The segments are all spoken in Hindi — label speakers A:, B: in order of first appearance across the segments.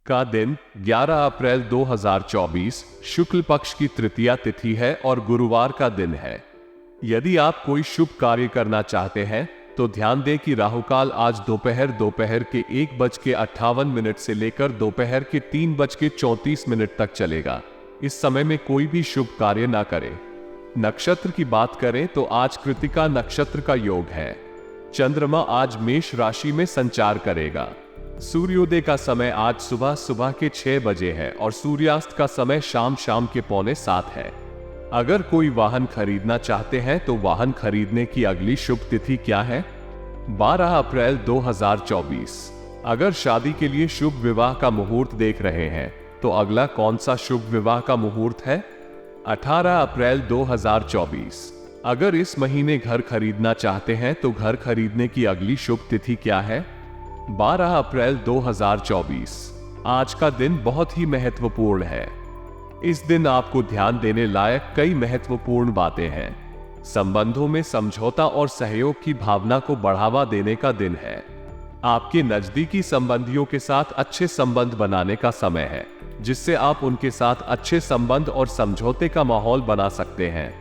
A: का दिन 11 अप्रैल 2024 शुक्ल पक्ष की तृतीया तिथि है और गुरुवार का दिन है। यदि आप कोई शुभ कार्य करना चाहते हैं तो ध्यान दें कि राहुकाल आज दोपहर के 1:58 से लेकर दोपहर के 3:34 तक चलेगा। इस समय में कोई भी शुभ कार्य ना करें। नक्षत्र की बात करें तो आज कृतिका नक्षत्र का योग है। चंद्रमा आज मेष राशि में संचार करेगा। सूर्योदय का समय आज सुबह के 6 बजे है और सूर्यास्त का समय शाम के 6:45 है। अगर कोई वाहन खरीदना चाहते हैं तो वाहन खरीदने की अगली शुभ तिथि क्या है? 12 अप्रैल 2024। अगर शादी के लिए शुभ विवाह का मुहूर्त देख रहे हैं तो अगला कौन सा शुभ विवाह का मुहूर्त है? 18 अप्रैल 2024। अगर इस महीने घर खरीदना चाहते हैं तो घर खरीदने की अगली शुभ तिथि क्या है? 12 अप्रैल 2024। आज का दिन बहुत ही महत्वपूर्ण है। इस दिन आपको ध्यान देने लायक कई महत्वपूर्ण बातें हैं। संबंधों में समझौता और सहयोग की भावना को बढ़ावा देने का दिन है। आपके नजदीकी संबंधियों के साथ अच्छे संबंध बनाने का समय है, जिससे आप उनके साथ अच्छे संबंध और समझौते का माहौल बना सकते हैं।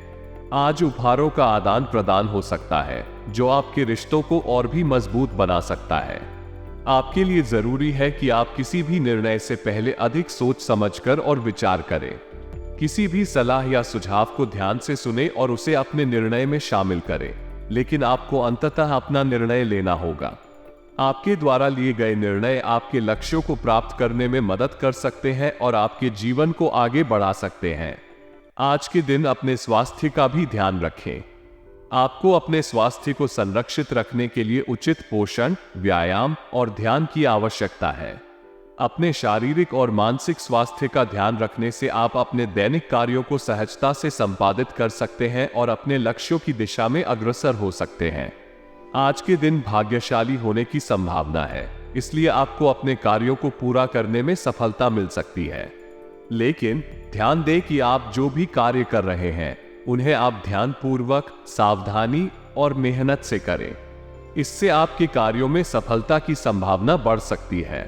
A: आज उपहारों का आदान प्रदान हो सकता है, जो आपके रिश्तों को और भी मजबूत बना सकता है। आपके लिए जरूरी है कि आप किसी भी निर्णय से पहले अधिक सोच समझकर और विचार करें। किसी भी सलाह या सुझाव को ध्यान से सुने और उसे अपने निर्णय में शामिल करें, लेकिन आपको अंततः अपना निर्णय लेना होगा। आपके द्वारा लिए गए निर्णय आपके लक्ष्यों को प्राप्त करने में मदद कर सकते हैं और आपके जीवन को आगे बढ़ा सकते हैं। आज के दिन अपने स्वास्थ्य का भी ध्यान रखें। आपको अपने स्वास्थ्य को संरक्षित रखने के लिए उचित पोषण, व्यायाम और ध्यान की आवश्यकता है। अपने शारीरिक और मानसिक स्वास्थ्य का ध्यान रखने से आप अपने दैनिक कार्यों को सहजता से संपादित कर सकते हैं और अपने लक्ष्यों की दिशा में अग्रसर हो सकते हैं। आज के दिन भाग्यशाली होने की संभावना है, इसलिए आपको अपने कार्यों को पूरा करने में सफलता मिल सकती है। लेकिन ध्यान दें कि आप जो भी कार्य कर रहे हैं उन्हें आप ध्यानपूर्वक, सावधानी और मेहनत से करें। इससे आपके कार्यों में सफलता की संभावना बढ़ सकती है।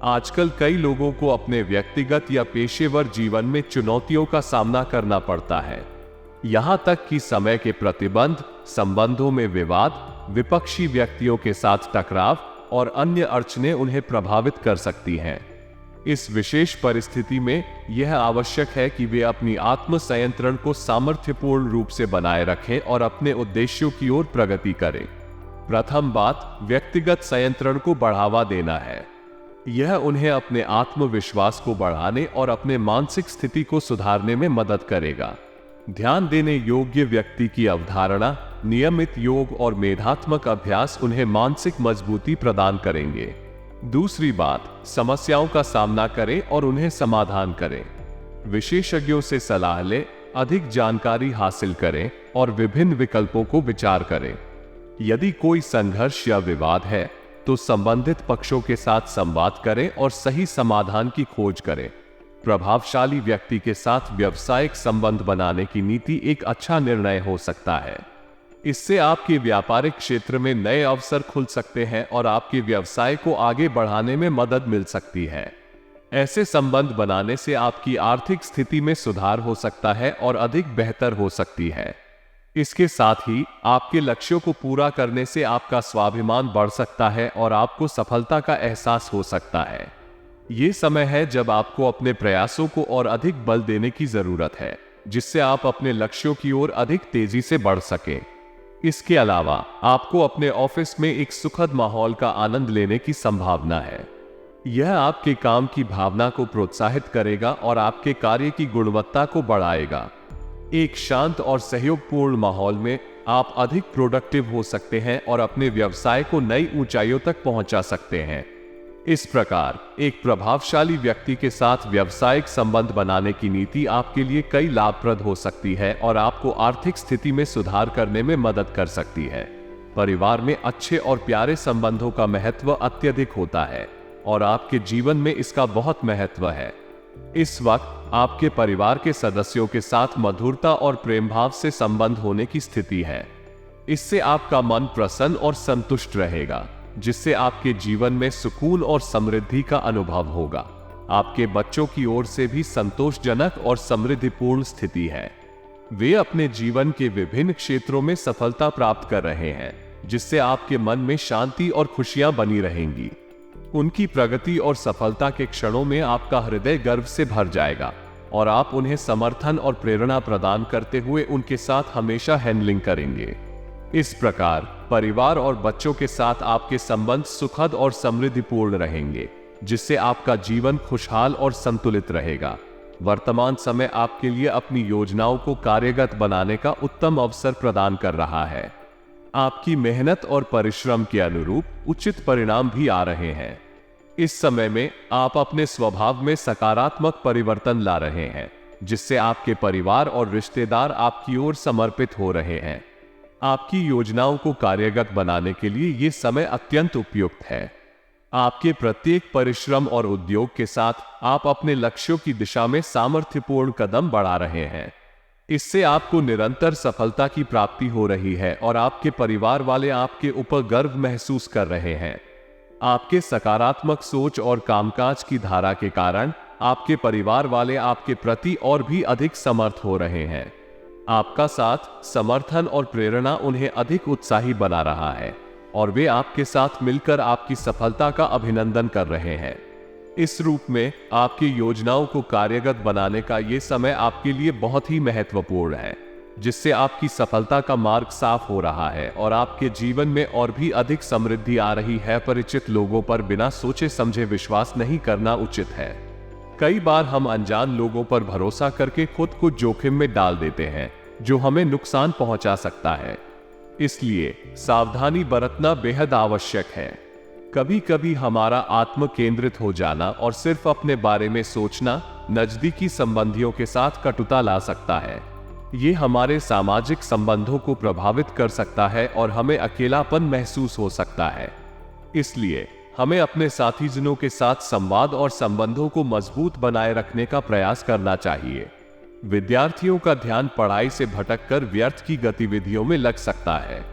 A: आजकल कई लोगों को अपने व्यक्तिगत या पेशेवर जीवन में चुनौतियों का सामना करना पड़ता है। यहां तक कि समय के प्रतिबंध, संबंधों में विवाद, विपक्षी व्यक्तियों के साथ टकराव और अन्य अड़चनें उन्हें प्रभावित कर सकती हैं। इस विशेष परिस्थिति में यह आवश्यक है कि वे अपनी आत्म संयंत्रण को सामर्थ्यपूर्ण रूप से बनाए रखें और अपने उद्देश्यों की ओर प्रगति करें। प्रथम बात, व्यक्तिगत संयंत्रण को बढ़ावा देना है। यह उन्हें अपने आत्मविश्वास को बढ़ाने और अपने मानसिक स्थिति को सुधारने में मदद करेगा। ध्यान देने योग्य व्यक्ति की अवधारणा, नियमित योग और मेधात्मक अभ्यास उन्हें मानसिक मजबूती प्रदान करेंगे। दूसरी बात, समस्याओं का सामना करें और उन्हें समाधान करें। विशेषज्ञों से सलाह लें, अधिक जानकारी हासिल करें और विभिन्न विकल्पों को विचार करें। यदि कोई संघर्ष या विवाद है तो संबंधित पक्षों के साथ संवाद करें और सही समाधान की खोज करें। प्रभावशाली व्यक्ति के साथ व्यावसायिक संबंध बनाने की नीति एक अच्छा निर्णय हो सकता है। इससे आपके व्यापारिक क्षेत्र में नए अवसर खुल सकते हैं और आपके व्यवसाय को आगे बढ़ाने में मदद मिल सकती है। ऐसे संबंध बनाने से आपकी आर्थिक स्थिति में सुधार हो सकता है और अधिक बेहतर हो सकती है। इसके साथ ही आपके लक्ष्यों को पूरा करने से आपका स्वाभिमान बढ़ सकता है और आपको सफलता का एहसास हो सकता है। ये समय है जब आपको अपने प्रयासों को और अधिक बल देने की जरूरत है, जिससे आप अपने लक्ष्यों की ओर अधिक तेजी से बढ़ सकें। इसके अलावा आपको अपने ऑफिस में एक सुखद माहौल का आनंद लेने की संभावना है। यह आपके काम की भावना को प्रोत्साहित करेगा और आपके कार्य की गुणवत्ता को बढ़ाएगा। एक शांत और सहयोगपूर्ण माहौल में आप अधिक प्रोडक्टिव हो सकते हैं और अपने व्यवसाय को नई ऊंचाइयों तक पहुंचा सकते हैं। इस प्रकार एक प्रभावशाली व्यक्ति के साथ व्यावसायिक संबंध बनाने की नीति आपके लिए कई लाभप्रद हो सकती है और आपको आर्थिक स्थिति में सुधार करने में मदद कर सकती है। परिवार में अच्छे और प्यारे संबंधों का महत्व अत्यधिक होता है और आपके जीवन में इसका बहुत महत्व है। इस वक्त आपके परिवार के सदस्यों के साथ मधुरता और प्रेम भाव से संबंध होने की स्थिति है। इससे आपका मन प्रसन्न और संतुष्ट रहेगा, जिससे आपके जीवन में सुकून और समृद्धि का अनुभव होगा। आपके बच्चों की ओर से भी संतोषजनक और समृद्धिपूर्ण स्थिति है। वे अपने जीवन के विभिन्न क्षेत्रों में सफलता प्राप्त कर रहे हैं, जिससे आपके मन में शांति और खुशियां बनी रहेंगी। उनकी प्रगति और सफलता के क्षणों में आपका हृदय गर्व से भर जाएगा और आप उन्हें समर्थन और प्रेरणा प्रदान करते हुए उनके साथ हमेशा हैंडलिंग करेंगे। इस प्रकार परिवार और बच्चों के साथ आपके संबंध सुखद और समृद्धिपूर्ण रहेंगे, जिससे आपका जीवन खुशहाल और संतुलित रहेगा। वर्तमान समय आपके लिए अपनी योजनाओं को कार्यगत बनाने का उत्तम अवसर प्रदान कर रहा है। आपकी मेहनत और परिश्रम के अनुरूप उचित परिणाम भी आ रहे हैं। इस समय में आप अपने स्वभाव में सकारात्मक परिवर्तन ला रहे हैं, जिससे आपके परिवार और रिश्तेदार आपकी ओर समर्पित हो रहे हैं। आपकी योजनाओं को कार्यगत बनाने के लिए यह समय अत्यंत उपयुक्त है। आपके प्रत्येक परिश्रम और उद्योग के साथ आप अपने लक्ष्यों की दिशा में सामर्थ्यपूर्ण कदम बढ़ा रहे हैं। इससे आपको निरंतर सफलता की प्राप्ति हो रही है और आपके परिवार वाले आपके ऊपर गर्व महसूस कर रहे हैं। आपके सकारात्मक सोच और कामकाज की धारा के कारण आपके परिवार वाले आपके प्रति और भी अधिक समर्थ हो रहे हैं। आपका साथ, समर्थन और प्रेरणा उन्हें अधिक उत्साही बना रहा है और वे आपके साथ मिलकर आपकी सफलता का अभिनंदन कर रहे हैं। इस रूप में आपकी योजनाओं को कार्यगत बनाने का यह समय आपके लिए बहुत ही महत्वपूर्ण है, जिससे आपकी सफलता का मार्ग साफ हो रहा है और आपके जीवन में और भी अधिक समृद्धि आ रही है। परिचित लोगों पर बिना सोचे समझे विश्वास नहीं करना उचित है। कई बार हम अनजान लोगों पर भरोसा करके खुद को जोखिम में डाल देते हैं, जो हमें नुकसान पहुंचा सकता है। इसलिए सावधानी बरतना बेहद आवश्यक है। कभी कभी हमारा आत्म केंद्रित हो जाना और सिर्फ अपने बारे में सोचना नजदीकी संबंधियों के साथ कटुता ला सकता है। ये हमारे सामाजिक संबंधों को प्रभावित कर सकता है और हमें अकेलापन महसूस हो सकता है। इसलिए हमें अपने साथीजनों के साथ संवाद और संबंधों को मजबूत बनाए रखने का प्रयास करना चाहिए। विद्यार्थियों का ध्यान पढ़ाई से भटककर व्यर्थ की गतिविधियों में लग सकता है।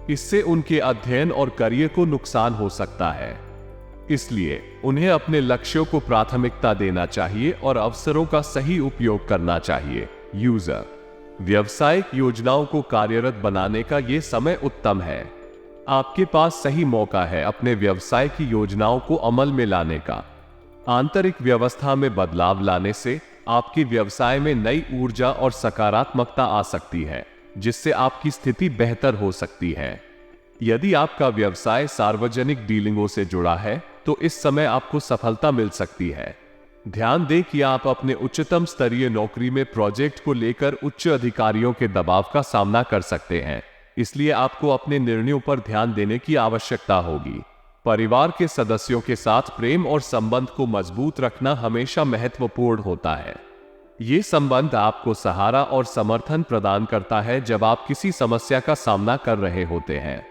A: इससे उनके अध्ययन और करियर को नुकसान हो सकता है। इसलिए उन्हें अपने लक्ष्यों को प्राथमिकता देना चाहिए और अवसरों का सही उपयोग करना चाहिए। यूजर व्यावसायिक योजनाओं को कार्यरत बनाने का यह समय उत्तम है। आपके पास सही मौका है अपने व्यवसाय की योजनाओं को अमल में लाने का। आंतरिक व्यवस्था में बदलाव लाने से आपके व्यवसाय में नई ऊर्जा और सकारात्मकता आ सकती है, जिससे आपकी स्थिति बेहतर हो सकती है। यदि आपका व्यवसाय सार्वजनिक डीलिंगों से जुड़ा है, तो इस समय आपको सफलता मिल सकती है। ध्यान दें कि आप अपने उच्चतम स्तरीय नौकरी में प्रोजेक्ट को लेकर उच्च अधिकारियों के दबाव का सामना कर सकते हैं, इसलिए आपको अपने निर्णयों पर ध्यान देने की आवश्यकता होगी। परिवार के सदस्यों के साथ प्रेम और संबंध को मजबूत रखना हमेशा महत्वपूर्ण होता है। ये संबंध आपको सहारा और समर्थन प्रदान करता है जब आप किसी समस्या का सामना कर रहे होते हैं।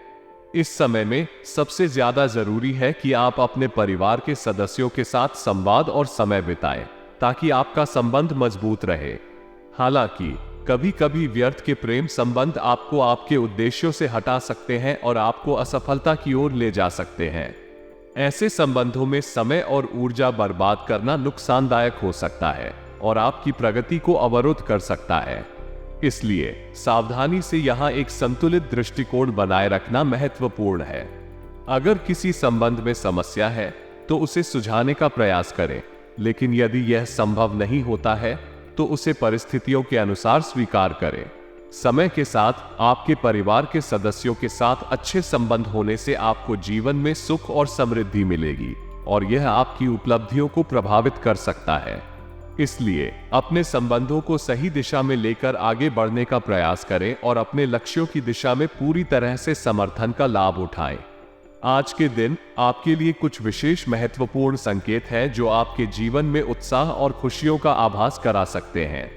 A: इस समय में सबसे ज्यादा जरूरी है कि आप अपने परिवार के सदस्यों के साथ संवाद और समय बिताएं, ताकि आपका संबंध मजबूत रहे। हालांकि कभी कभी व्यर्थ के प्रेम संबंध आपको आपके उद्देश्यों से हटा सकते हैं और आपको असफलता की ओर ले जा सकते हैं। ऐसे संबंधों में समय और ऊर्जा बर्बाद करना नुकसानदायक हो सकता है और आपकी प्रगति को अवरुद्ध कर सकता है। इसलिए सावधानी से यहां एक संतुलित दृष्टिकोण बनाए रखना महत्वपूर्ण है। अगर किसी संबंध में समस्या है तो उसे सुलझाने का प्रयास करें, लेकिन यदि यह संभव नहीं होता है तो उसे परिस्थितियों के अनुसार स्वीकार करें। समय के साथ आपके परिवार के सदस्यों के साथ अच्छे संबंध होने से आपको जीवन में सुख और समृद्धि मिलेगी और यह आपकी उपलब्धियों को प्रभावित कर सकता है। इसलिए अपने संबंधों को सही दिशा में लेकर आगे बढ़ने का प्रयास करें और अपने लक्ष्यों की दिशा में पूरी तरह से समर्थन का लाभ उठाएं। आज के दिन आपके लिए कुछ विशेष महत्वपूर्ण संकेत हैं जो आपके जीवन में उत्साह और खुशियों का आभास करा सकते हैं।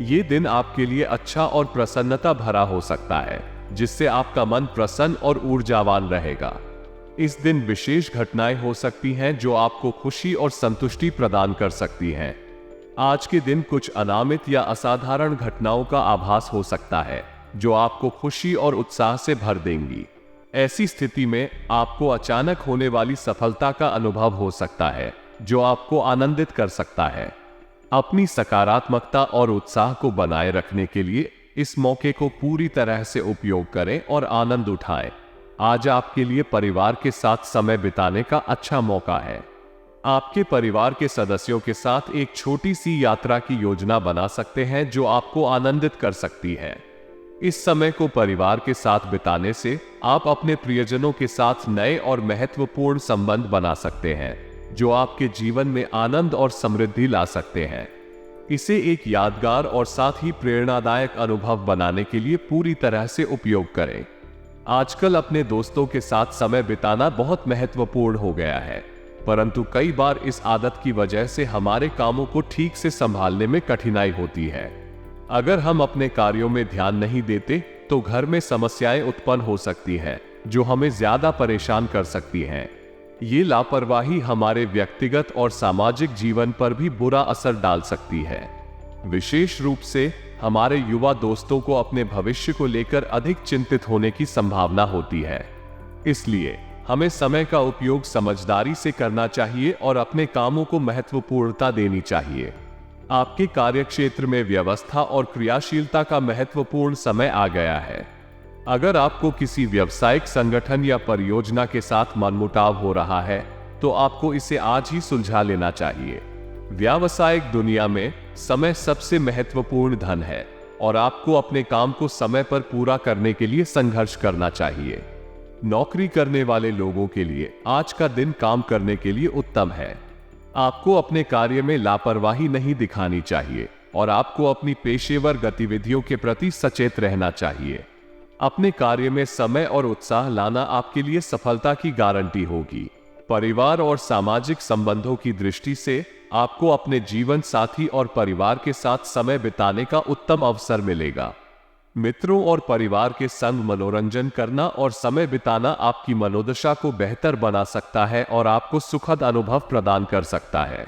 A: ये दिन आपके लिए अच्छा और प्रसन्नता भरा हो सकता है, जिससे आपका मन प्रसन्न और ऊर्जावान रहेगा। इस दिन विशेष घटनाएं हो सकती हैं जो आपको खुशी और संतुष्टि प्रदान कर सकती हैं। आज के दिन कुछ अनामित या असाधारण घटनाओं का आभास हो सकता है जो आपको खुशी और उत्साह से भर देंगी। ऐसी स्थिति में आपको अचानक होने वाली सफलता का अनुभव हो सकता है जो आपको आनंदित कर सकता है। अपनी सकारात्मकता और उत्साह को बनाए रखने के लिए इस मौके को पूरी तरह से उपयोग करें और आनंद उठाएं। आज आपके लिए परिवार के साथ समय बिताने का अच्छा मौका है। आपके परिवार के सदस्यों के साथ एक छोटी सी यात्रा की योजना बना सकते हैं जो आपको आनंदित कर सकती है। इस समय को परिवार के साथ बिताने से आप अपने प्रियजनों के साथ नए और महत्वपूर्ण संबंध बना सकते हैं, जो आपके जीवन में आनंद और समृद्धि ला सकते हैं। इसे एक यादगार और साथ ही प्रेरणादायक अनुभव बनाने के लिए पूरी तरह से उपयोग करें। आजकल अपने दोस्तों के साथ समय बिताना बहुत महत्वपूर्ण हो गया है, परंतु कई बार इस आदत की वजह से हमारे कामों को ठीक से संभालने में कठिनाई होती है। अगर हम अपने कार्यों में ध्यान नहीं देते तो घर में समस्याएं उत्पन्न हो सकती हैं, जो हमें ज्यादा परेशान कर सकती हैं। ये लापरवाही हमारे व्यक्तिगत और सामाजिक जीवन पर भी बुरा असर डाल सकती है। विशेष रूप से हमारे युवा दोस्तों को अपने भविष्य को लेकर अधिक चिंतित होने की संभावना होती है। इसलिए हमें समय का उपयोग समझदारी से करना चाहिए और अपने कामों को महत्वपूर्णता देनी चाहिए। आपके कार्यक्षेत्र में व्यवस्था और क्रियाशीलता का महत्वपूर्ण समय आ गया है। अगर आपको किसी व्यावसायिक संगठन या परियोजना के साथ मनमुटाव हो रहा है, तो आपको इसे आज ही सुलझा लेना चाहिए। व्यावसायिक दुनिया में समय सबसे महत्वपूर्ण धन है और आपको अपने काम को समय पर पूरा करने के लिए संघर्ष करना चाहिए। नौकरी करने वाले लोगों के लिए आज का दिन काम करने के लिए उत्तम है। आपको अपने कार्य में लापरवाही नहीं दिखानी चाहिए और आपको अपनी पेशेवर गतिविधियों के प्रति सचेत रहना चाहिए। अपने कार्य में समय और उत्साह लाना आपके लिए सफलता की गारंटी होगी। परिवार और सामाजिक संबंधों की दृष्टि से आपको अपने जीवन साथी और परिवार के साथ समय बिताने का उत्तम अवसर मिलेगा। मित्रों और परिवार के संग मनोरंजन करना और समय बिताना आपकी मनोदशा को बेहतर बना सकता है और आपको सुखद अनुभव प्रदान कर सकता है।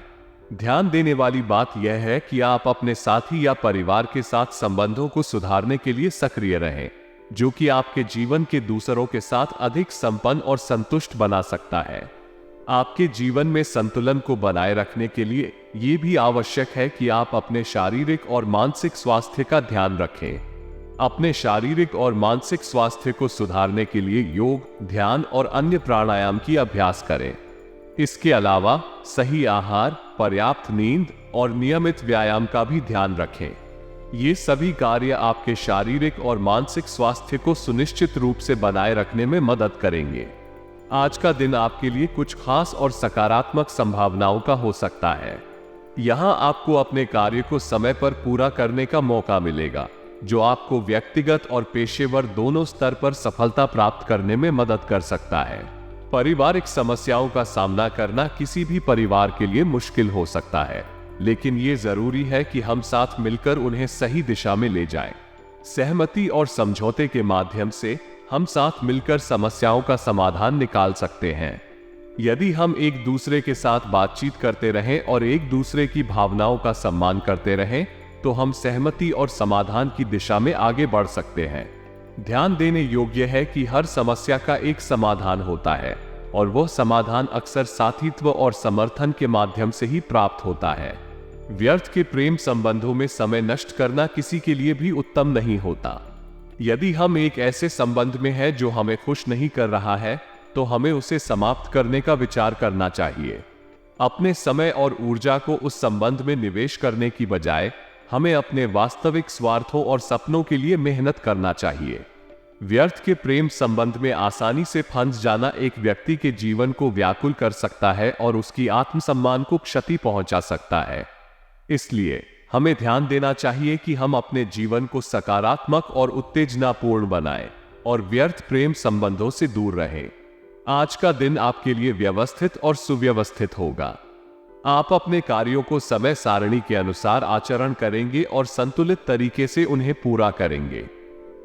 A: ध्यान देने वाली बात यह है कि आप अपने साथी या परिवार के साथ संबंधों को सुधारने के लिए सक्रिय रहें, जो कि आपके जीवन के दूसरों के साथ अधिक संपन्न और संतुष्ट बना सकता है। आपके जीवन में संतुलन को बनाए रखने के लिए यह भी आवश्यक है कि आप अपने शारीरिक और मानसिक स्वास्थ्य का ध्यान रखें। अपने शारीरिक और मानसिक स्वास्थ्य को सुधारने के लिए योग, ध्यान और अन्य प्राणायाम की अभ्यास करें। इसके अलावा सही आहार, पर्याप्त नींद और नियमित व्यायाम का भी ध्यान रखें। ये सभी कार्य आपके शारीरिक और मानसिक स्वास्थ्य को सुनिश्चित रूप से बनाए रखने में मदद करेंगे। आज का दिन आपके लिए कुछ खास और सकारात्मक संभावनाओं का हो सकता है। यहां आपको अपने कार्य को समय पर पूरा करने का मौका मिलेगा, जो आपको व्यक्तिगत और पेशेवर दोनों स्तर पर सफलता प्राप्त करने में मदद कर सकता है। पारिवारिक समस्याओं का सामना करना किसी भी परिवार के लिए मुश्किल हो सकता है, लेकिन ये जरूरी है कि हम साथ मिलकर उन्हें सही दिशा में ले जाएं। सहमति और समझौते के माध्यम से हम साथ मिलकर समस्याओं का समाधान निकाल सकते हैं। यदि हम एक दूसरे के साथ बातचीत करते रहें और एक दूसरे की भावनाओं का सम्मान करते रहें, तो हम सहमति और समाधान की दिशा में आगे बढ़ सकते हैं। ध्यान देने योग्य है कि हर समस्या का एक समाधान होता है और वह समाधान अक्सर साथीत्व और समर्थन के माध्यम से ही प्राप्त होता है। व्यर्थ के प्रेम संबंधों में समय नष्ट करना किसी के लिए भी उत्तम नहीं होता। यदि हम एक ऐसे संबंध में हैं जो हमें खुश नहीं कर रहा है, तो हमें उसे समाप्त करने का विचार करना चाहिए। अपने समय और ऊर्जा को उस संबंध में निवेश करने की बजाय हमें अपने वास्तविक स्वार्थों और सपनों के लिए मेहनत करना चाहिए। व्यर्थ के प्रेम संबंध में आसानी से फंस जाना एक व्यक्ति के जीवन को व्याकुल कर सकता है और उसकी आत्मसम्मान को क्षति पहुंचा सकता है। इसलिए हमें ध्यान देना चाहिए कि हम अपने जीवन को सकारात्मक और उत्तेजनापूर्ण बनाएं और व्यर्थ प्रेम संबंधों से दूर रहें। आज का दिन आपके लिए व्यवस्थित और सुव्यवस्थित होगा। आप अपने कार्यों को समय सारणी के अनुसार आचरण करेंगे और संतुलित तरीके से उन्हें पूरा करेंगे।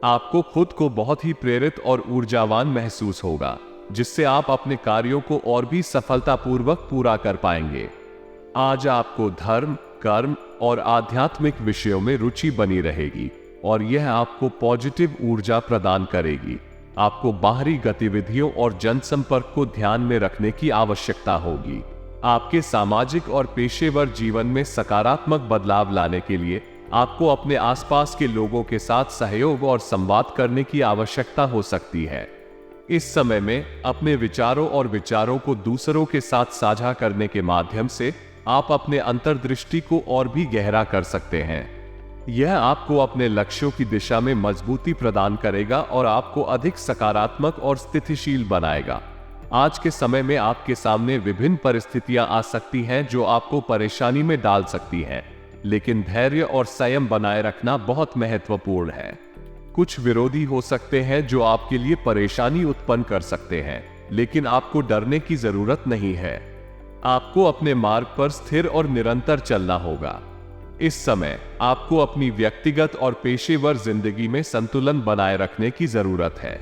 A: आपको खुद को बहुत ही प्रेरित और ऊर्जावान महसूस होगा, जिससे आप अपने कार्यों को और भी सफलतापूर्वक पूरा कर पाएंगे। आज आपको धर्म, कर्म और आध्यात्मिक विषयों में रुचि बनी रहेगी और यह आपको पॉजिटिव ऊर्जा प्रदान करेगी। आपको बाहरी गतिविधियों और जनसंपर्क को ध्यान में रखने की आवश्यकता होगी। आपके सामाजिक और पेशेवर जीवन में सकारात्मक बदलाव लाने के लिए आपको अपने आसपास के लोगों के साथ सहयोग और संवाद करने की आवश्यकता हो सकती है। इस समय में अपने विचारों को दूसरों के साथ साझा करने के माध्यम से आप अपने अंतर्दृष्टि को और भी गहरा कर सकते हैं। यह आपको अपने लक्ष्यों की दिशा में मजबूती प्रदान करेगा और आपको अधिक सकारात्मक और स्थितिशील बनाएगा। आज के समय में आपके सामने विभिन्न परिस्थितियां आ सकती हैं जो आपको परेशानी में डाल सकती हैं, लेकिन धैर्य और संयम बनाए रखना बहुत महत्वपूर्ण है। कुछ विरोधी हो सकते हैं जो आपके लिए परेशानी उत्पन्न कर सकते हैं, लेकिन आपको डरने की जरूरत नहीं है। आपको अपने मार्ग पर स्थिर और निरंतर चलना होगा। इस समय आपको अपनी व्यक्तिगत और पेशेवर जिंदगी में संतुलन बनाए रखने की जरूरत है।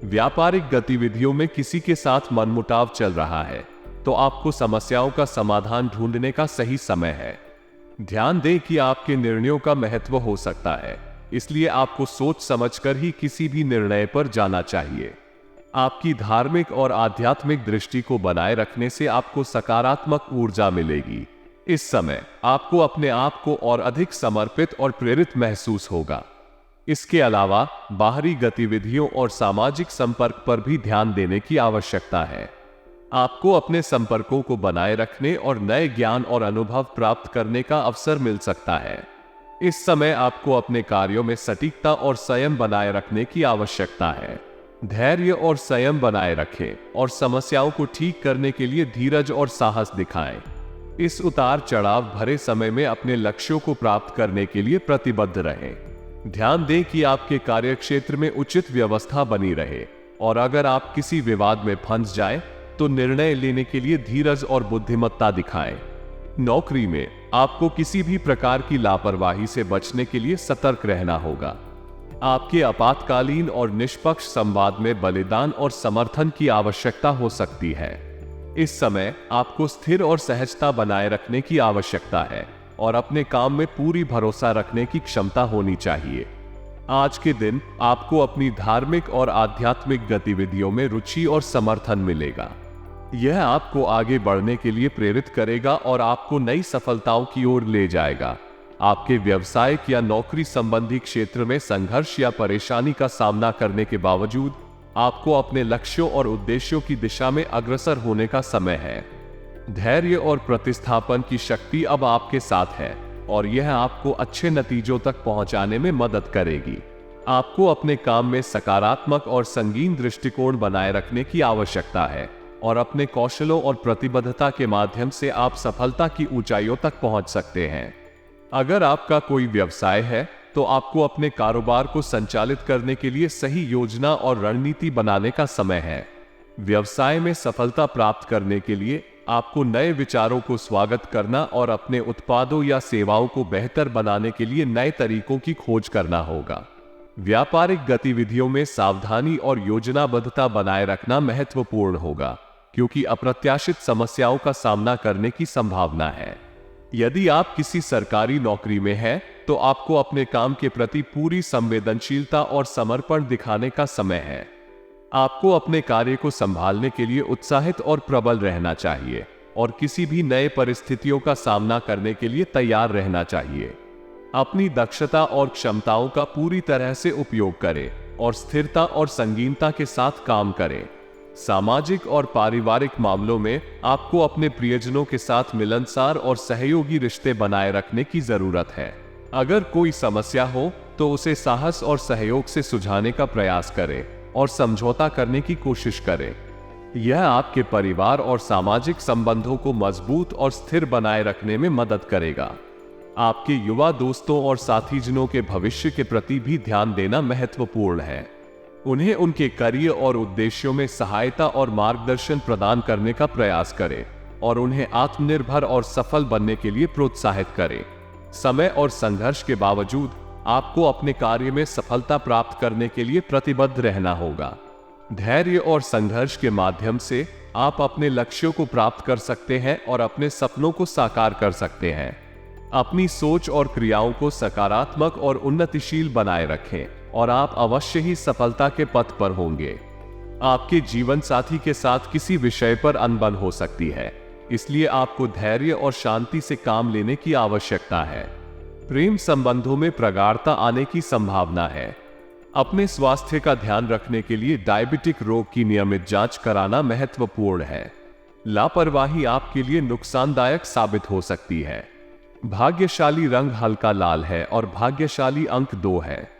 A: व्यापारिक गतिविधियों में किसी के साथ मनमुटाव चल रहा है, तो आपको समस्याओं का समाधान ढूंढने का सही समय है। ध्यान दें कि आपके निर्णयों का महत्व हो सकता है, इसलिए आपको सोच समझकर ही किसी भी निर्णय पर जाना चाहिए। आपकी धार्मिक और आध्यात्मिक दृष्टि को बनाए रखने से आपको सकारात्मक ऊर्जा मिलेगी। इस समय आपको अपने आप को और अधिक समर्पित और प्रेरित महसूस होगा। इसके अलावा बाहरी गतिविधियों और सामाजिक संपर्क पर भी ध्यान देने की आवश्यकता है। आपको अपने संपर्कों को बनाए रखने और नए ज्ञान और अनुभव प्राप्त करने का अवसर मिल सकता है। इस समय आपको अपने कार्यों में सटीकता और संयम बनाए रखने की आवश्यकता है। धैर्य और संयम बनाए रखें और समस्याओं को ठीक करने के लिए धीरज और साहस दिखाएं। इस उतार चढ़ाव भरे समय में अपने लक्ष्यों को प्राप्त करने के लिए प्रतिबद्ध रहें। ध्यान दें कि आपके कार्यक्षेत्र में उचित व्यवस्था बनी रहे, और अगर आप किसी विवाद में फंस जाएं, तो निर्णय लेने के लिए धीरज और बुद्धिमत्ता दिखाएं। नौकरी में आपको किसी भी प्रकार की लापरवाही से बचने के लिए सतर्क रहना होगा। आपके आपातकालीन और निष्पक्ष संवाद में बलिदान और समर्थन की आवश्यकता हो सकती है। इस समय आपको स्थिर और सहजता बनाए रखने की आवश्यकता है और अपने काम में पूरी भरोसा रखने की क्षमता होनी चाहिए। आज के दिन आपको अपनी धार्मिक और आध्यात्मिक गतिविधियों में रुचि और समर्थन मिलेगा। यह आपको आगे बढ़ने के लिए प्रेरित करेगा और आपको नई सफलताओं की ओर ले जाएगा। आपके व्यवसायिक या नौकरी संबंधी क्षेत्र में संघर्ष या परेशानी का सामना करने के बावजूद आपको अपने लक्ष्यों और उद्देश्यों की दिशा में अग्रसर होने का समय है। धैर्य और प्रतिस्थापन की शक्ति अब आपके साथ है और यह आपको अच्छे नतीजों तक पहुंचाने में मदद करेगी। आपको अपने काम में सकारात्मक और संगीन दृष्टिकोण बनाए रखने की आवश्यकता है और अपने कौशलों और प्रतिबद्धता के माध्यम से आप सफलता की ऊंचाइयों तक पहुंच सकते हैं। अगर आपका कोई व्यवसाय है, तो आपको अपने कारोबार को संचालित करने के लिए सही योजना और रणनीति बनाने का समय है। व्यवसाय में सफलता प्राप्त करने के लिए आपको नए विचारों को स्वागत करना और अपने उत्पादों या सेवाओं को बेहतर बनाने के लिए नए तरीकों की खोज करना होगा। व्यापारिक गतिविधियों में सावधानी और योजनाबद्धता बनाए रखना महत्वपूर्ण होगा, क्योंकि अप्रत्याशित समस्याओं का सामना करने की संभावना है। यदि आप किसी सरकारी नौकरी में हैं, तो आपको अपने काम के प्रति पूरी संवेदनशीलता और समर्पण दिखाने का समय है। आपको अपने कार्य को संभालने के लिए उत्साहित और प्रबल रहना चाहिए और किसी भी नए परिस्थितियों का सामना करने के लिए तैयार रहना चाहिए। अपनी दक्षता और क्षमताओं का पूरी तरह से उपयोग करें और स्थिरता और संगीनता के साथ काम करें। सामाजिक और पारिवारिक मामलों में आपको अपने प्रियजनों के साथ मिलनसार और सहयोगी रिश्ते बनाए रखने की जरूरत है। अगर कोई समस्या हो तो उसे साहस और सहयोग से सुलझाने का प्रयास करें और समझौता करने की कोशिश करें। यह आपके परिवार और सामाजिक संबंधों को मजबूत और स्थिर बनाए रखने में मदद करेगा। आपके युवा दोस्तों और साथीजनों के भविष्य के प्रति भी ध्यान देना महत्वपूर्ण है। उन्हें उनके करियर और उद्देश्यों में सहायता और मार्गदर्शन प्रदान करने का प्रयास करें और उन्हें आत्मनिर्भर और सफल बनने के लिए प्रोत्साहित करें। समय और संघर्ष के बावजूद आपको अपने कार्य में सफलता प्राप्त करने के लिए प्रतिबद्ध रहना होगा। धैर्य और संघर्ष के माध्यम से आप अपने लक्ष्यों को प्राप्त कर सकते हैं और अपने सपनों को साकार कर सकते हैं। अपनी सोच और क्रियाओं को सकारात्मक और उन्नतिशील बनाए रखें और आप अवश्य ही सफलता के पथ पर होंगे। आपके जीवन साथी के साथ किसी विषय पर अनबन हो सकती है, इसलिए आपको धैर्य और शांति से काम लेने की आवश्यकता है। प्रेम संबंधों में प्रगाढ़ता आने की संभावना है। अपने स्वास्थ्य का ध्यान रखने के लिए डायबिटिक रोग की नियमित जांच कराना महत्वपूर्ण है। लापरवाही आपके लिए नुकसानदायक साबित हो सकती है। भाग्यशाली रंग हल्का लाल है और भाग्यशाली अंक 2 है।